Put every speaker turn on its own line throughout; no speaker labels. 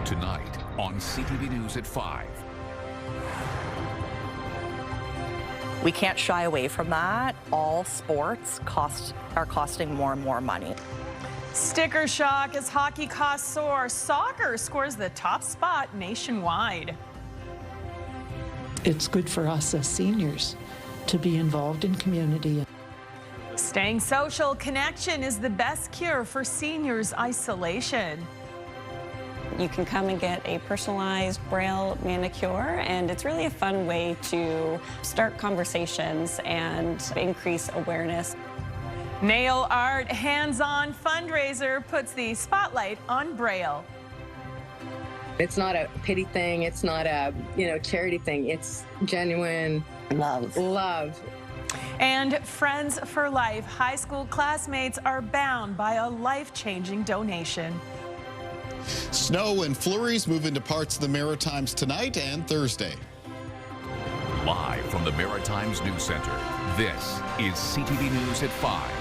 Tonight on CTV News at 5.
We can't shy away from that. All sports are costing more and more money.
Sticker shock as hockey costs soar. Soccer scores the top spot nationwide.
It's good for us as seniors to be involved in community.
Staying social, connection is the best cure for seniors' isolation.
You can come and get a personalized Braille manicure, and it's really a fun way to start conversations and increase awareness.
Nail art hands-on fundraiser puts the spotlight on Braille.
It's not a pity thing. It's not a, charity thing. It's genuine love.
And Friends for Life. High school classmates are bound by a life-changing donation.
Snow and flurries move into parts of the Maritimes tonight and Thursday.
Live from the Maritimes News Center, this is CTV News at 5.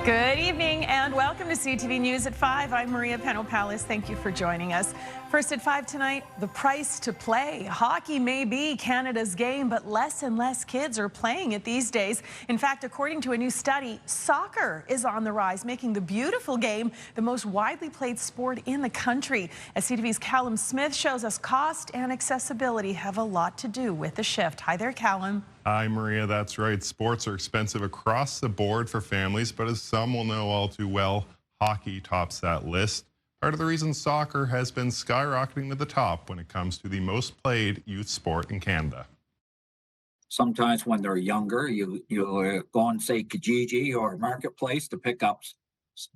Good evening and welcome to CTV News at 5. I'm Maria Penopalis. Thank you for joining us. First at 5 tonight, the price to play. Hockey may be Canada's game, but less and less kids are playing it these days. In fact, according to a new study, soccer is on the rise, making the beautiful game the most widely played sport in the country. As CTV's Callum Smith shows us, cost and accessibility have a lot to do with the shift. Hi there, Callum.
Hi, Maria. That's right. Sports are expensive across the board for families, but as some will know all too well, hockey tops that list. Part of the reason soccer has been skyrocketing to the top when it comes to the most played youth sport in Canada.
Sometimes when they're younger, you go on, say, Kijiji or Marketplace to pick up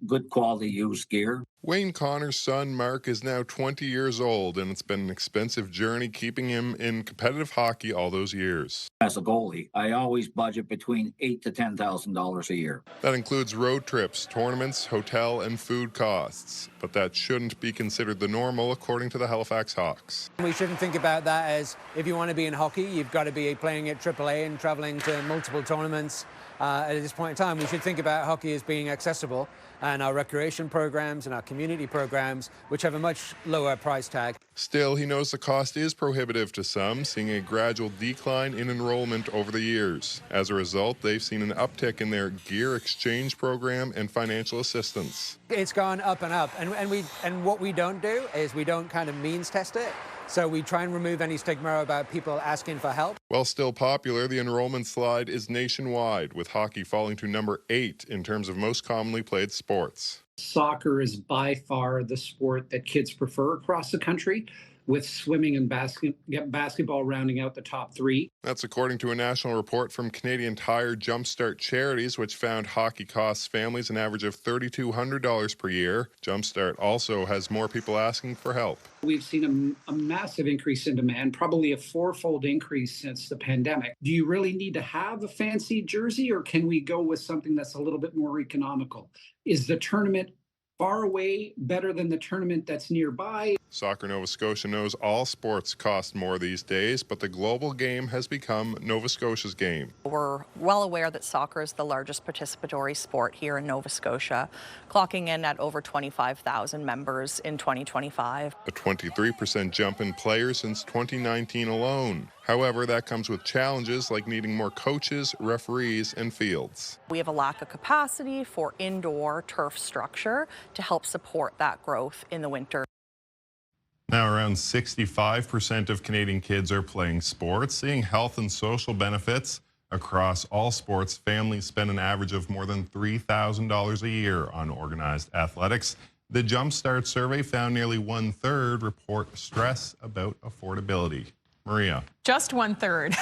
good quality used gear.
Wayne Connor's son, Mark, is now 20 years old, and it's been an expensive journey keeping him in competitive hockey all those years.
As a goalie, I always budget between $8,000 to $10,000 a year.
That includes road trips, tournaments, hotel, and food costs. But that shouldn't be considered the normal, according to the Halifax Hawks.
We shouldn't think about that as if you want to be in hockey, you've got to be playing at AAA and traveling to multiple tournaments. At this point in time, we should think about hockey as being accessible, and our recreation programs and our community programs, which have a much lower price tag.
Still, he knows the cost is prohibitive to some, seeing a gradual decline in enrollment over the years. As a result, they've seen an uptick in their gear exchange program and financial assistance.
It's gone up and up, and what we don't do is we don't kind of means test it. So we try and remove any stigma about people asking for help.
While still popular, the enrollment slide is nationwide, with hockey falling to number 8 in terms of most commonly played sports.
Soccer is by far the sport that kids prefer across the country, with swimming and basketball rounding out the top 3.
That's according to a national report from Canadian Tire Jumpstart Charities, which found hockey costs families an average of $3,200 per year. Jumpstart also has more people asking for help.
We've seen a massive increase in demand, probably a 4-fold increase since the pandemic. Do you really need to have a fancy jersey, or can we go with something that's a little bit more economical? Is the tournament far away better than the tournament that's nearby?
Soccer Nova Scotia knows all sports cost more these days, but the global game has become Nova Scotia's game.
We're well aware that soccer is the largest participatory sport here in Nova Scotia, clocking in at over 25,000 members in 2025.
A 23% jump in players since 2019 alone. However, that comes with challenges like needing more coaches, referees, and fields.
We have a lack of capacity for indoor turf structure to help support that growth in the winter.
Now, around 65% of Canadian kids are playing sports. Seeing health and social benefits across all sports, families spend an average of more than $3,000 a year on organized athletics. The Jumpstart survey found nearly 1/3 report stress about affordability. Maria.
Just 1/3.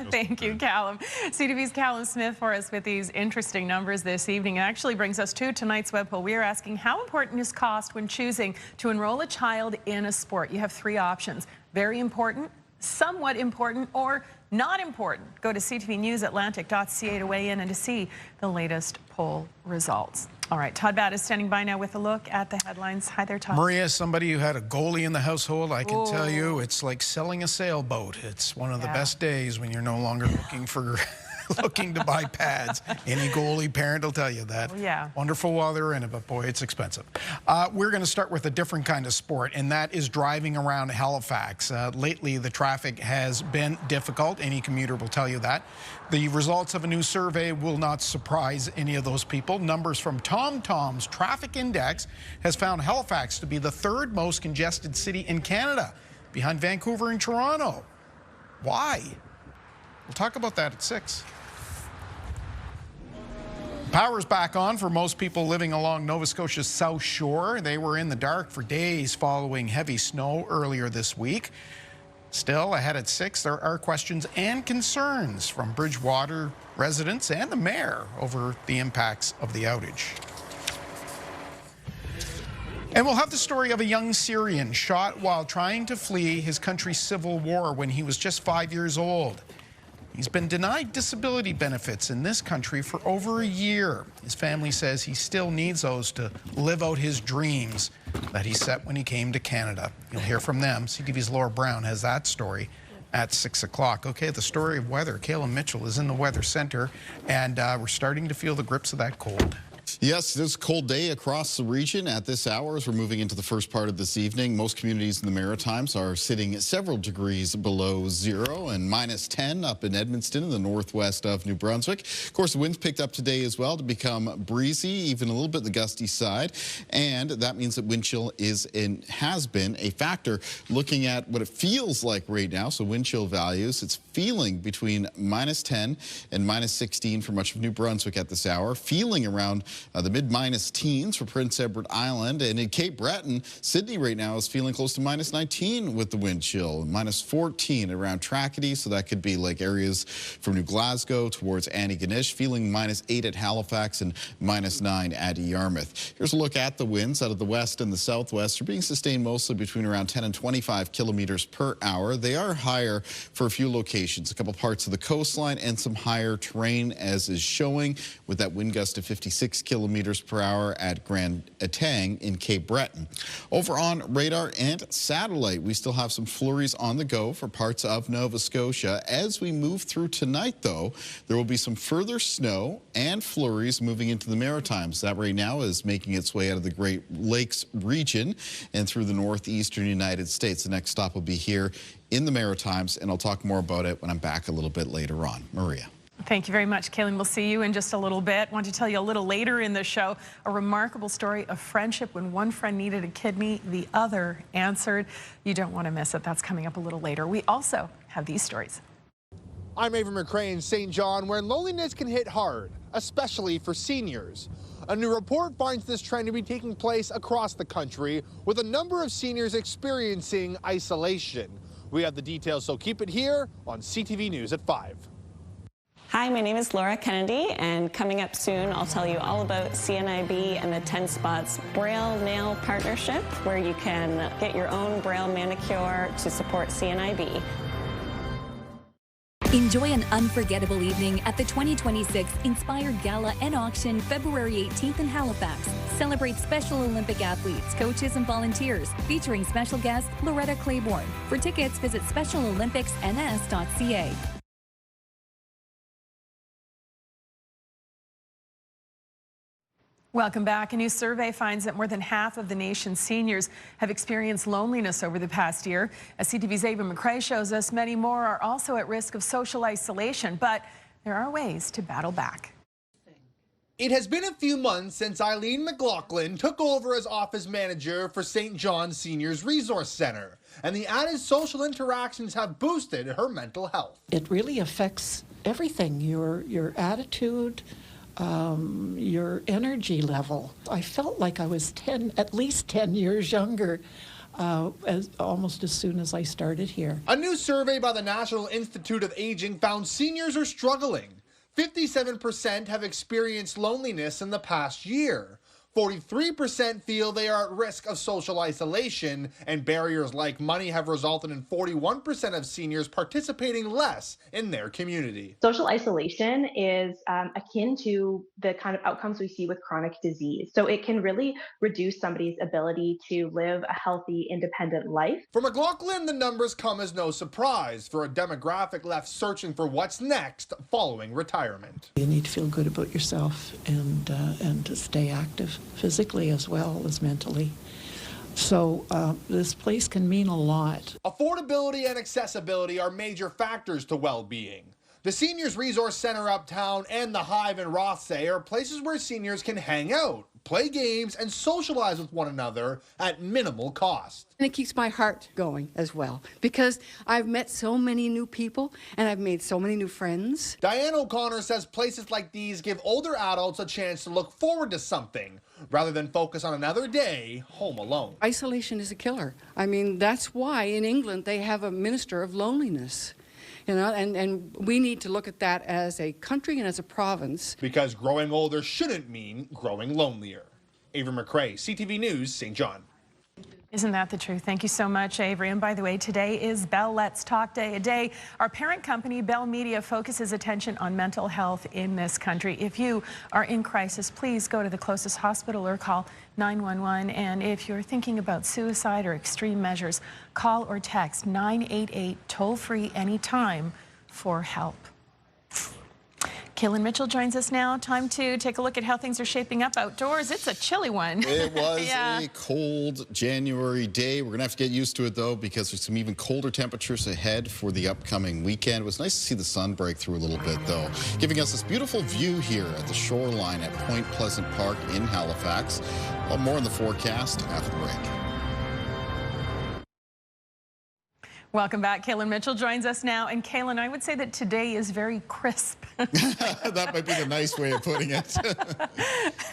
Thank you, Callum. CTV's Callum Smith for us with these interesting numbers this evening. It actually brings us to tonight's web poll. We are asking, how important is cost when choosing to enroll a child in a sport? You have 3 options: very important, somewhat important, or not important. Go to ctvnewsatlantic.ca to weigh in and to see the latest poll results. All right, Todd Batt is standing by now with a look at the headlines. Hi there, Todd.
Maria, somebody who had a goalie in the household, I can tell you it's like selling a sailboat. It's one of the best days when you're no longer looking for looking to buy pads. Any goalie parent will tell you that.
Yeah.
Wonderful while they're in it, but boy, it's expensive. We're going to start with a different kind of sport, and that is driving around Halifax. Lately, the traffic has been difficult. Any commuter will tell you that. The results of a new survey will not surprise any of those people. Numbers from TomTom's Traffic Index has found Halifax to be the third most congested city in Canada, behind Vancouver and Toronto. Why? We'll talk about that at 6. Power's back on for most people living along Nova Scotia's South Shore. They were in the dark for days following heavy snow earlier this week. Still, ahead at 6, there are questions and concerns from Bridgewater residents and the mayor over the impacts of the outage. And we'll have the story of a young Syrian shot while trying to flee his country's civil war when he was just 5 years old. He's been denied disability benefits in this country for over a year. His family says he still needs those to live out his dreams that he set when he came to Canada. You'll hear from them. CTV's Laura Brown has that story at 6 o'clock. Okay, the story of weather. Kayla Mitchell is in the Weather Center, and we're starting to feel the grips of that cold.
Yes, it is a cold day across the region at this hour as we're moving into the first part of this evening. Most communities in the Maritimes are sitting several degrees below zero and -10 up in Edmundston in the northwest of New Brunswick. Of course, the winds picked up today as well to become breezy, even a little bit the gusty side. And that means that wind chill is and has been a factor. Looking at what it feels like right now, so wind chill values, it's feeling between -10 and -16 for much of New Brunswick at this hour. Feeling around the mid-minus teens for Prince Edward Island. And in Cape Breton, Sydney right now is feeling close to -19 with the wind chill. -14 around Tracadie, so that could be like areas from New Glasgow towards Antigonish. Feeling -8 at Halifax and -9 at Yarmouth. Here's a look at the winds out of the west and the southwest. They're being sustained mostly between around 10 and 25 kilometers per hour. They are higher for a few locations, a couple parts of the coastline and some higher terrain, as is showing with that wind gust of 56 kilometers per hour at Grand Etang in Cape Breton. Over on radar and satellite, we still have some flurries on the go for parts of Nova Scotia. As we move through tonight, though, there will be some further snow and flurries moving into the Maritimes. That right now is making its way out of the Great Lakes region and through the northeastern United States. The next stop will be here in the Maritimes, and I'll talk more about it when I'm back a little bit later on. Maria.
Thank you very much, Kaylin. We'll see you in just a little bit. I want to tell you a little later in the show, a remarkable story of friendship. When one friend needed a kidney, the other answered. You don't want to miss it. That's coming up a little later. We also have these stories.
I'm Avery McCray in St. John, where loneliness can hit hard, especially for seniors. A new report finds this trend to be taking place across the country, with a number of seniors experiencing isolation. We have the details, so keep it here on CTV News at 5.
Hi, my name is Laura Kennedy, and coming up soon, I'll tell you all about CNIB and the 10 Spots Braille Nail Partnership, where you can get your own Braille manicure to support CNIB.
Enjoy an unforgettable evening at the 2026 Inspired Gala and Auction February 18th in Halifax. Celebrate Special Olympic athletes, coaches, and volunteers, featuring special guest Loretta Claiborne. For tickets, visit specialolympicsns.ca.
Welcome back. A new survey finds that more than half of the nation's seniors have experienced loneliness over the past year. As CTV's Ava McCray shows us, many more are also at risk of social isolation, but there are ways to battle back.
It has been a few months since Eileen McLaughlin took over as office manager for St. John's Seniors Resource Center, and the added social interactions have boosted her mental health.
It really affects everything, your attitude, your energy level. I felt like I was at least 10 years younger almost as soon as I started here.
A new survey by the National Institute of Aging found seniors are struggling. 57% have experienced loneliness in the past year. 43% feel they are at risk of social isolation, and barriers like money have resulted in 41% of seniors participating less in their community.
Social isolation is akin to the kind of outcomes we see with chronic disease. So it can really reduce somebody's ability to live a healthy, independent life.
For McLaughlin, the numbers come as no surprise for a demographic left searching for what's next following retirement.
You need to feel good about yourself and to stay active physically as well as mentally. So this place can mean a lot.
Affordability and accessibility are major factors to well-being. The Seniors Resource Center uptown and the Hive in Rothsay are places where seniors can hang out, play games, and socialize with one another at minimal cost.
And it keeps my heart going as well, because I've met so many new people and I've made so many new friends.
Diane O'Connor says places like these give older adults a chance to look forward to something rather than focus on another day home alone.
Isolation is a killer. I mean, that's why in England they have a minister of loneliness. You know, and we need to look at that as a country and as a province.
Because growing older shouldn't mean growing lonelier. Avery McCrae, CTV News, St. John.
Isn't that the truth? Thank you so much, Avery. And by the way, today is Bell Let's Talk Day, a day our parent company, Bell Media, focuses attention on mental health in this country. If you are in crisis, please go to the closest hospital or call 911. And if you're thinking about suicide or extreme measures, call or text 988 toll-free anytime for help. Kaylin Mitchell joins us now. Time to take a look at how things are shaping up outdoors. It's a chilly one.
It was a cold January day. We're going to have to get used to it, though, because there's some even colder temperatures ahead for the upcoming weekend. It was nice to see the sun break through a little bit, though, giving us this beautiful view here at the shoreline at Point Pleasant Park in Halifax. A lot more in the forecast after the break.
Welcome back. Kaylin Mitchell joins us now. And Kaylin, I would say that today is very crisp.
That might be the nice way of putting it.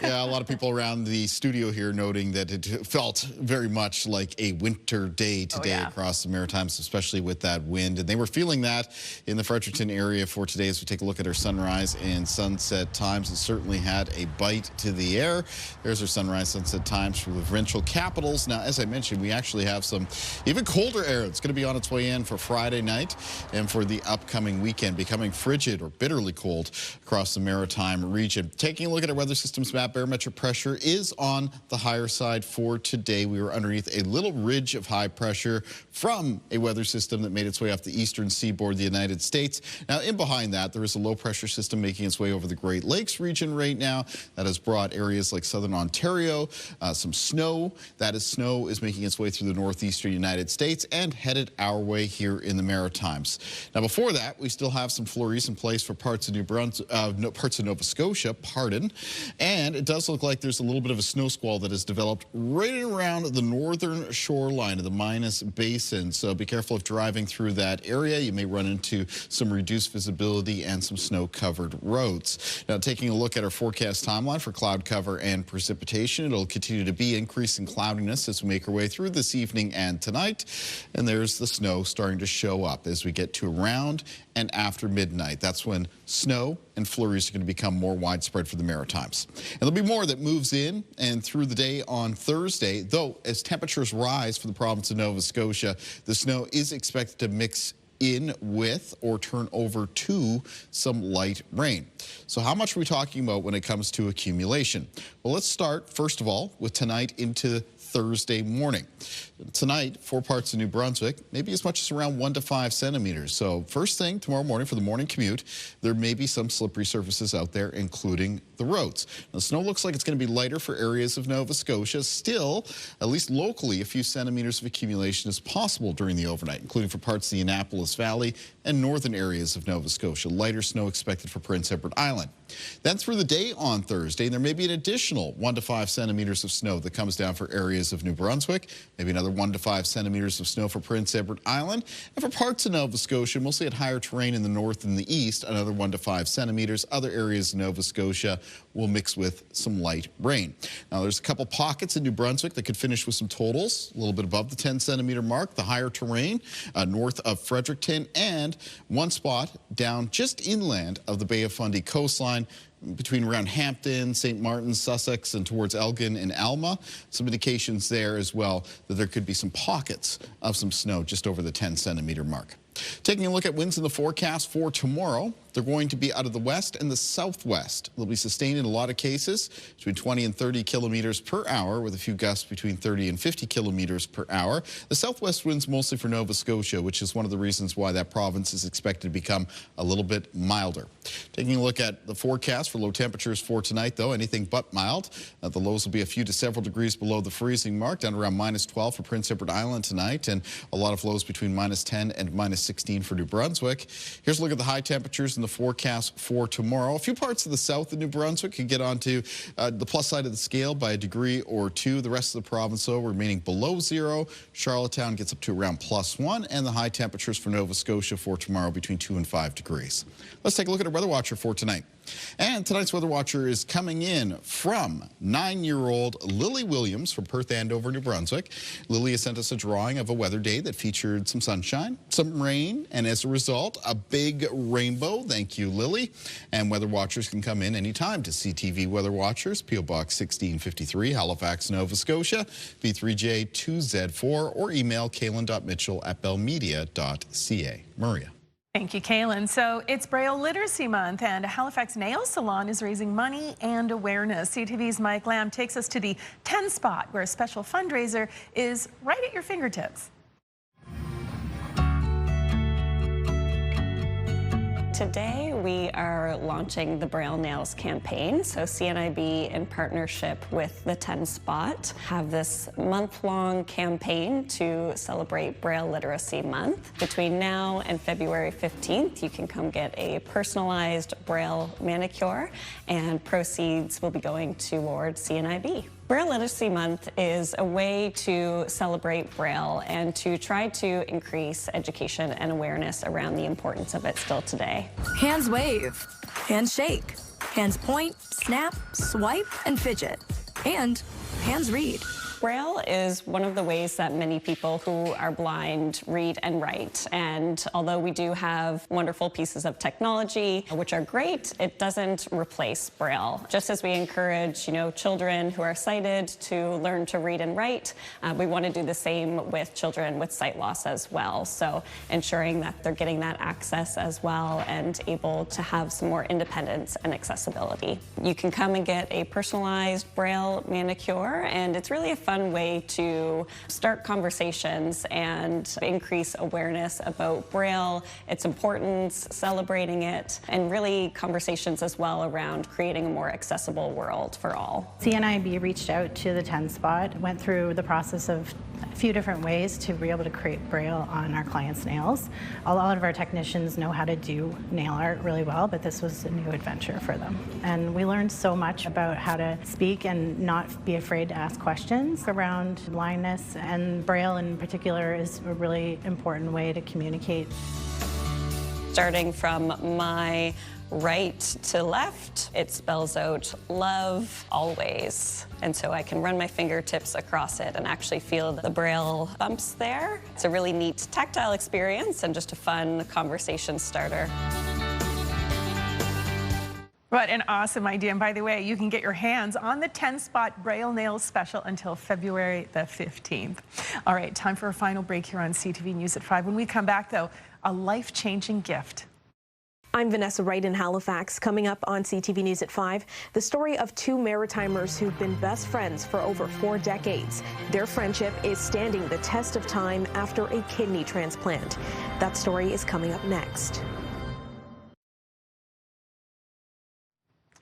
Yeah, a lot of people around the studio here noting that it felt very much like a winter day today across the Maritimes, especially with that wind. And they were feeling that in the Fredericton area for today as we take a look at our sunrise and sunset times. It certainly had a bite to the air. There's our sunrise sunset times for the provincial capitals. Now, as I mentioned, we actually have some even colder air. It's going to be on its way in for Friday night and for the upcoming weekend, becoming frigid or bitterly cold across the Maritime region. Taking a look at our weather systems map, barometric pressure is on the higher side for today. We were underneath a little ridge of high pressure from a weather system that made its way off the eastern seaboard of the United States. Now, in behind that, there is a low pressure system making its way over the Great Lakes region right now that has brought areas like southern Ontario, some snow. That is snow is making its way through the northeastern United States and headed our way here in the Maritimes. Now, before that, we still have some flurries in place for parts of New Brunswick, parts of Nova Scotia, and it does look like there's a little bit of a snow squall that has developed right around the northern shoreline of the Minas Basin. So be careful if driving through that area. You may run into some reduced visibility and some snow-covered roads. Now, taking a look at our forecast timeline for cloud cover and precipitation, it'll continue to be increasing cloudiness as we make our way through this evening and tonight. And there's the snow starting to show up as we get to around and after midnight. That's when snow and flurries are going to become more widespread for the Maritimes. And there'll be more that moves in and through the day on Thursday, though as temperatures rise for the province of Nova Scotia, the snow is expected to mix in with or turn over to some light rain. So how much are we talking about when it comes to accumulation? Well, let's start, first of all, with tonight into Thursday morning. Tonight, for parts of New Brunswick, maybe as much as around 1 to 5 centimeters. So first thing tomorrow morning for the morning commute, there may be some slippery surfaces out there, including the roads. Now, the snow looks like it's going to be lighter for areas of Nova Scotia. Still, at least locally, a few centimeters of accumulation is possible during the overnight, including for parts of the Annapolis Valley and northern areas of Nova Scotia. Lighter snow expected for Prince Edward Island. Then through the day on Thursday, there may be an additional 1 to 5 centimeters of snow that comes down for areas of New Brunswick, maybe another 1 to 5 centimeters of snow for Prince Edward Island, and for parts of Nova Scotia, mostly at higher terrain in the north and the east, another 1 to 5 centimeters. Other areas of Nova Scotia will mix with some light rain. Now, there's a couple pockets in New Brunswick that could finish with some totals, a little bit above the 10 centimeter mark, the higher terrain north of Fredericton, and one spot down just inland of the Bay of Fundy coastline. between around Hampton, St. Martin's, Sussex, and towards Elgin and Alma. Some indications there as well that there could be some pockets of some snow just over the 10-centimeter mark. Taking a look at winds in the forecast for tomorrow, they're going to be out of the west and the southwest. They'll be sustained in a lot of cases between 20 and 30 kilometers per hour, with a few gusts between 30 and 50 kilometers per hour. The southwest winds mostly for Nova Scotia, which is one of the reasons why that province is expected to become a little bit milder. Taking a look at the forecast for low temperatures for tonight, though, anything but mild. The lows will be a few to several degrees below the freezing mark, down around -12 for Prince Edward Island tonight, and a lot of lows between -10 and -16 for New Brunswick. Here's a look at the high temperatures in the forecast for tomorrow. A few parts of the south of New Brunswick could get onto the plus side of the scale by a degree or two. The rest of the province, though, remaining below zero. Charlottetown gets up to around +1, and the high temperatures for Nova Scotia for tomorrow between 2 and 5 degrees. Let's take a look at our weather watcher for tonight. And tonight's weather watcher is coming in from 9-year-old Lily Williams from Perth Andover, New Brunswick. Lily has sent us a drawing of a weather day that featured some sunshine, some rain, and as a result, a big rainbow. Thank you, Lily. And weather watchers can come in anytime to CTV Weather Watchers, P.O. Box 1653, Halifax, Nova Scotia, B3J2Z4, or email kaylin.mitchell@bellmedia.ca. Maria.
Thank you, Kaylin. So it's Braille Literacy Month, and a Halifax nail salon is raising money and awareness. CTV's Mike Lamb takes us to the 10 spot, where a special fundraiser is right at your fingertips.
Today we are launching the Braille Nails campaign. So CNIB, in partnership with the 10 Spot, have this month-long campaign to celebrate Braille Literacy Month. Between now and February 15th, you can come get a personalized Braille manicure, and proceeds will be going toward CNIB. Braille Literacy Month is a way to celebrate Braille and to try to increase education and awareness around the importance of it still today.
Hands wave, hands shake, hands point, snap, swipe, and fidget, and hands read.
Braille is one of the ways that many people who are blind read and write. And although we do have wonderful pieces of technology, which are great, it doesn't replace Braille. Just as we encourage, children who are sighted to learn to read and write, we want to do the same with children with sight loss as well. So ensuring that they're getting that access as well and able to have some more independence and accessibility. You can come and get a personalized Braille manicure, and it's really a fun way to start conversations and increase awareness about Braille, its importance, celebrating it, and really conversations as well around creating a more accessible world for all.
CNIB reached out to the 10 Spot, went through the process of a few different ways to be able to create Braille on our clients' nails. A lot of our technicians know how to do nail art really well, but this was a new adventure for them. And we learned so much about how to speak and not be afraid to ask questions around blindness, and Braille in particular is a really important way to communicate.
Starting from my right to left, it spells out love always. And so I can run my fingertips across it and actually feel the Braille bumps there. It's a really neat tactile experience and just a fun conversation starter.
What an awesome idea. And by the way, you can get your hands on the 10 Spot Braille Nails special until February the 15th. All right, time for a final break here on CTV News at 5. When we come back, though, a life-changing gift.
I'm Vanessa Wright in Halifax. Coming up on CTV News at 5, the story of two Maritimers who've been best friends for over 4 decades. Their friendship is standing the test of time after a kidney transplant. That story is coming up next.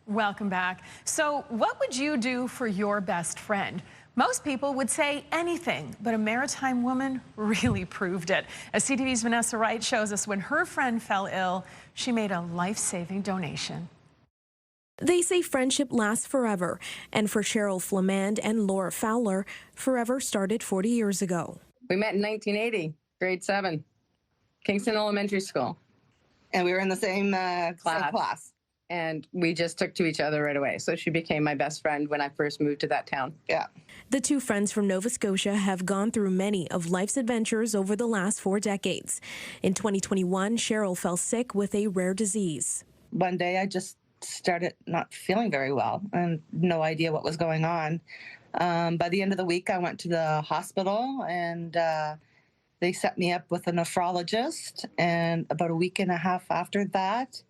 Welcome back. So what would you do for your best friend? Most people would say anything, but a Maritime woman really proved it. As CTV's Vanessa Wright shows us, when her friend fell ill, she made a life-saving donation.
They say friendship lasts forever, and for Cheryl Flamand and Laura Fowler, forever started 40 years ago.
We met in 1980, grade 7, Kingston Elementary School.
And we were in the same class.
And we just took to each other right away. So she became my best friend when I first moved to that town.
Yeah.
The two friends from Nova Scotia have gone through many of life's adventures over the last 4 decades. In 2021, Cheryl fell sick with a rare disease.
One day I just started not feeling very well and no idea what was going on. By the end of the week, I went to the hospital and they set me up with a nephrologist. And about a week and a half after that,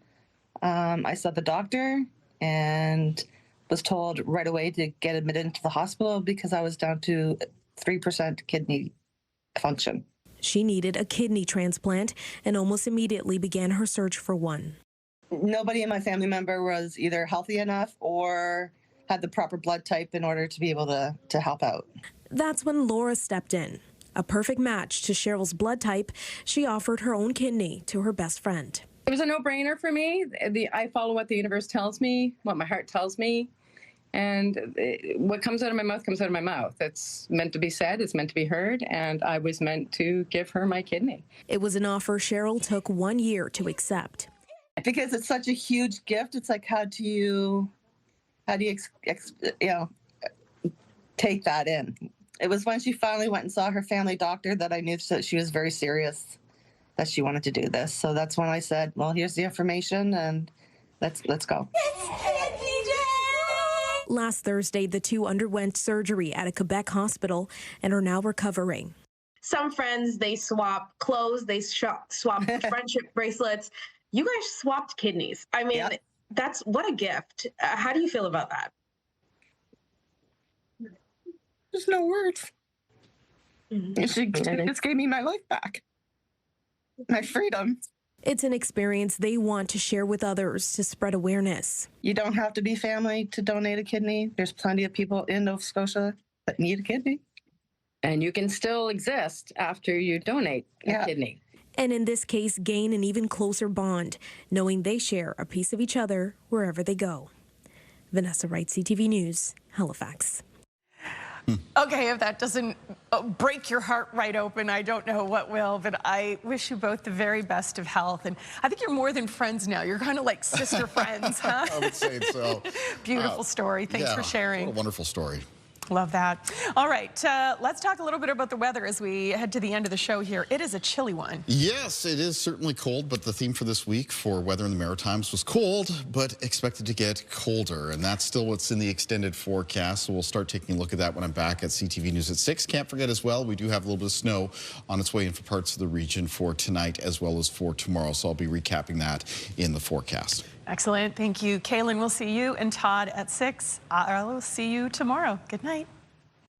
I saw the doctor and was told right away to get admitted into the hospital because I was down to 3% kidney function.
She needed a kidney transplant and almost immediately began her search for one.
Nobody in my family member was either healthy enough or had the proper blood type in order to be able to help out.
That's when Laura stepped in. A perfect match to Cheryl's blood type, she offered her own kidney to her best friend.
It was a no-brainer for me. I follow what the universe tells me, what my heart tells me, and what comes out of my mouth comes out of my mouth. It's meant to be said, it's meant to be heard, and I was meant to give her my kidney.
It was an offer Cheryl took 1 year to accept.
Because it's such a huge gift, it's like, how do you take that in? It was when she finally went and saw her family doctor that I knew that she was very serious, that she wanted to do this. So that's when I said, well, here's the information and let's go.
Last Thursday, the two underwent surgery at a Quebec hospital and are now recovering.
Some friends, they swap clothes, they swap friendship bracelets. You guys swapped kidneys. I mean, that's what a gift. How do you feel about that?
There's no words. She just gave me my life back. My freedom.
It's an experience they want to share with others to spread awareness.
You don't have to be family to donate a kidney. There's plenty of people in Nova Scotia that need a kidney.
And you can still exist after you donate a kidney.
And in this case, gain an even closer bond, knowing they share a piece of each other wherever they go. Vanessa Wright, CTV News, Halifax.
Okay, if that doesn't break your heart right open, I don't know what will, but I wish you both the very best of health. And I think you're more than friends now. You're kind of like sister friends, huh?
I would say so.
Beautiful story. Thanks for sharing.
What a wonderful story.
Love that. All right, let's talk a little bit about the weather as we head to the end of the show here. It is a chilly one.
Yes, it is certainly cold, but the theme for this week for weather in the Maritimes was cold, but expected to get colder. And that's still what's in the extended forecast. So we'll start taking a look at that when I'm back at CTV News at 6. Can't forget as well, we do have a little bit of snow on its way in for parts of the region for tonight as well as for tomorrow. So I'll be recapping that in the forecast.
Excellent. Thank you. Kaylin, we'll see you, and Todd at 6. I'll see you tomorrow. Good night.